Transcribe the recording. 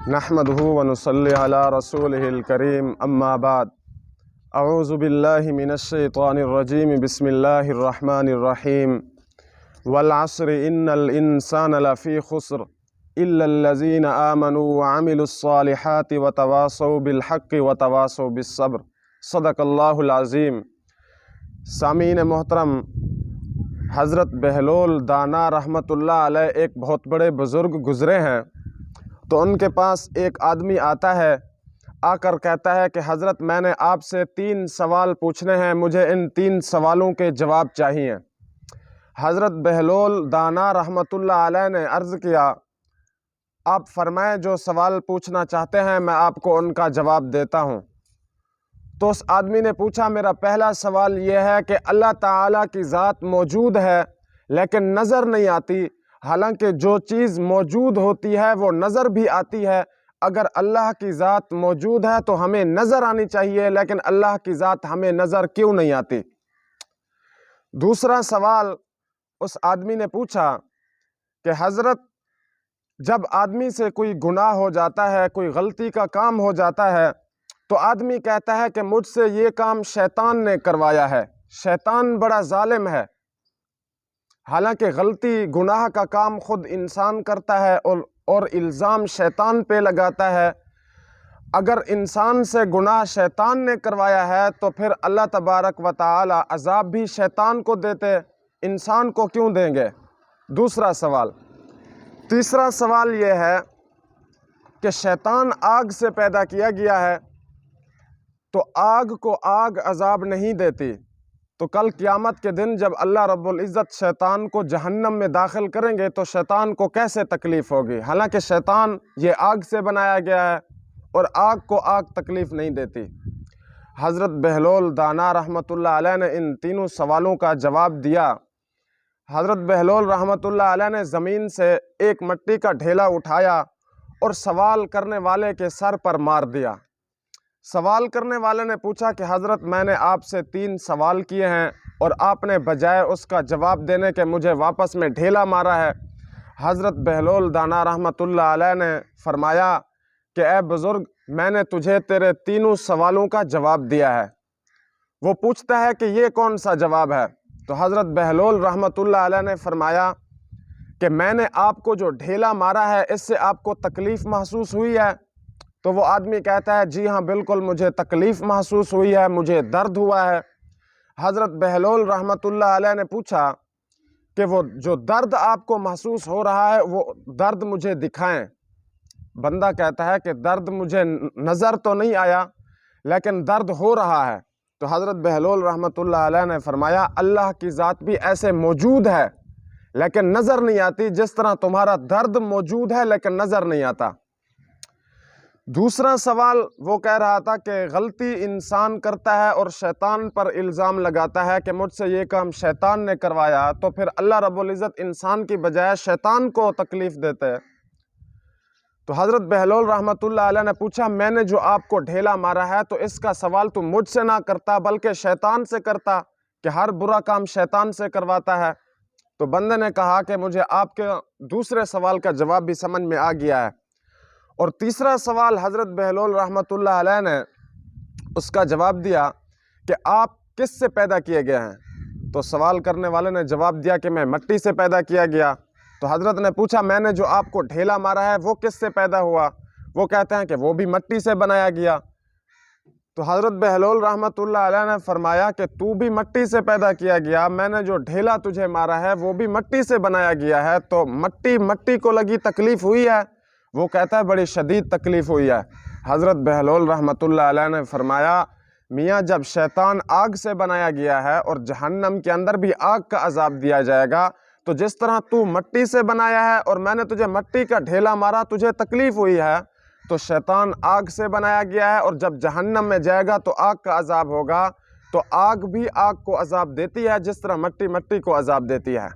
نحمدہ ونصلی علی رسولہ الکریم اما بعد اعوذ باللہ من الشیطان الرجیم بسم اللہ الرحمن الرحیم والعصر ان الانسان لفی خسر الا الذین آمنوا وعملوا الصالحات وتواصوا بالحق وتواصوا بالصبر صدق اللہ العظیم۔ سامعین محترم، حضرت بہلول دانا رحمۃ اللہ علیہ ایک بہت بڑے بزرگ گزرے ہیں، تو ان کے پاس ایک آدمی آتا ہے، آ کر کہتا ہے کہ حضرت میں نے آپ سے 3 سوال پوچھنے ہیں، مجھے ان 3 سوالوں کے جواب چاہیے۔ حضرت بہلول دانا رحمۃ اللہ علیہ نے عرض کیا، آپ فرمائیں جو سوال پوچھنا چاہتے ہیں میں آپ کو ان کا جواب دیتا ہوں۔ تو اس آدمی نے پوچھا، میرا پہلا سوال یہ ہے کہ اللہ تعالیٰ کی ذات موجود ہے لیکن نظر نہیں آتی، حالانکہ جو چیز موجود ہوتی ہے وہ نظر بھی آتی ہے۔ اگر اللہ کی ذات موجود ہے تو ہمیں نظر آنی چاہیے، لیکن اللہ کی ذات ہمیں نظر کیوں نہیں آتی؟ دوسرا سوال اس آدمی نے پوچھا کہ حضرت جب آدمی سے کوئی گناہ ہو جاتا ہے، کوئی غلطی کا کام ہو جاتا ہے، تو آدمی کہتا ہے کہ مجھ سے یہ کام شیطان نے کروایا ہے، شیطان بڑا ظالم ہے۔ حالانکہ غلطی گناہ کا کام خود انسان کرتا ہے اور الزام شیطان پہ لگاتا ہے۔ اگر انسان سے گناہ شیطان نے کروایا ہے تو پھر اللہ تبارک و تعالی عذاب بھی شیطان کو دیتے، انسان کو کیوں دیں گے؟ دوسرا سوال۔ تیسرا سوال یہ ہے کہ شیطان آگ سے پیدا کیا گیا ہے، تو آگ کو آگ عذاب نہیں دیتی، تو کل قیامت کے دن جب اللہ رب العزت شیطان کو جہنم میں داخل کریں گے تو شیطان کو کیسے تکلیف ہوگی؟ حالانکہ شیطان یہ آگ سے بنایا گیا ہے اور آگ کو آگ تکلیف نہیں دیتی۔ حضرت بہلول دانا رحمۃ اللہ علیہ نے ان 3 سوالوں کا جواب دیا۔ حضرت بہلول رحمۃ اللہ علیہ نے زمین سے ایک مٹی کا ڈھیلا اٹھایا اور سوال کرنے والے کے سر پر مار دیا۔ سوال کرنے والے نے پوچھا کہ حضرت میں نے آپ سے 3 سوال کیے ہیں اور آپ نے بجائے اس کا جواب دینے کے مجھے واپس میں ڈھیلا مارا ہے۔ حضرت بہلول دانا رحمۃ اللہ علیہ نے فرمایا کہ اے بزرگ، میں نے تجھے تیرے 3 سوالوں کا جواب دیا ہے۔ وہ پوچھتا ہے کہ یہ کون سا جواب ہے؟ تو حضرت بہلول رحمۃ اللہ علیہ نے فرمایا کہ میں نے آپ کو جو ڈھیلا مارا ہے اس سے آپ کو تکلیف محسوس ہوئی ہے؟ تو وہ آدمی کہتا ہے جی ہاں بالکل مجھے تکلیف محسوس ہوئی ہے، مجھے درد ہوا ہے۔ حضرت بہلول رحمۃ اللہ علیہ نے پوچھا کہ وہ جو درد آپ کو محسوس ہو رہا ہے وہ درد مجھے دکھائیں۔ بندہ کہتا ہے کہ درد مجھے نظر تو نہیں آیا لیکن درد ہو رہا ہے۔ تو حضرت بہلول رحمۃ اللہ علیہ نے فرمایا اللہ کی ذات بھی ایسے موجود ہے لیکن نظر نہیں آتی، جس طرح تمہارا درد موجود ہے لیکن نظر نہیں آتا۔ دوسرا سوال وہ کہہ رہا تھا کہ غلطی انسان کرتا ہے اور شیطان پر الزام لگاتا ہے کہ مجھ سے یہ کام شیطان نے کروایا، تو پھر اللہ رب العزت انسان کی بجائے شیطان کو تکلیف دیتے۔ تو حضرت بہلول رحمۃ اللہ علیہ نے پوچھا میں نے جو آپ کو ڈھیلا مارا ہے تو اس کا سوال تو مجھ سے نہ کرتا بلکہ شیطان سے کرتا، کہ ہر برا کام شیطان سے کرواتا ہے۔ تو بندے نے کہا کہ مجھے آپ کے دوسرے سوال کا جواب بھی سمجھ میں آ گیا ہے۔ اور تیسرا سوال حضرت بہلول رحمۃ اللہ علیہ نے اس کا جواب دیا کہ آپ کس سے پیدا کیے گئے ہیں؟ تو سوال کرنے والے نے جواب دیا کہ میں مٹی سے پیدا کیا گیا۔ تو حضرت نے پوچھا میں نے جو آپ کو ڈھیلا مارا ہے وہ کس سے پیدا ہوا؟ وہ کہتے ہیں کہ وہ بھی مٹی سے بنایا گیا۔ تو حضرت بہلول رحمۃ اللہ علیہ نے فرمایا کہ تو بھی مٹی سے پیدا کیا گیا، میں نے جو ڈھیلا تجھے مارا ہے وہ بھی مٹی سے بنایا گیا ہے، تو مٹی کو لگی تکلیف ہوئی ہے؟ وہ کہتا ہے بڑی شدید تکلیف ہوئی ہے۔ حضرت بہلول رحمۃ اللہ علیہ نے فرمایا میاں جب شیطان آگ سے بنایا گیا ہے اور جہنم کے اندر بھی آگ کا عذاب دیا جائے گا، تو جس طرح تو مٹی سے بنایا ہے اور میں نے تجھے مٹی کا ڈھیلا مارا تجھے تکلیف ہوئی ہے، تو شیطان آگ سے بنایا گیا ہے اور جب جہنم میں جائے گا تو آگ کا عذاب ہوگا، تو آگ بھی آگ کو عذاب دیتی ہے جس طرح مٹی کو عذاب دیتی ہے۔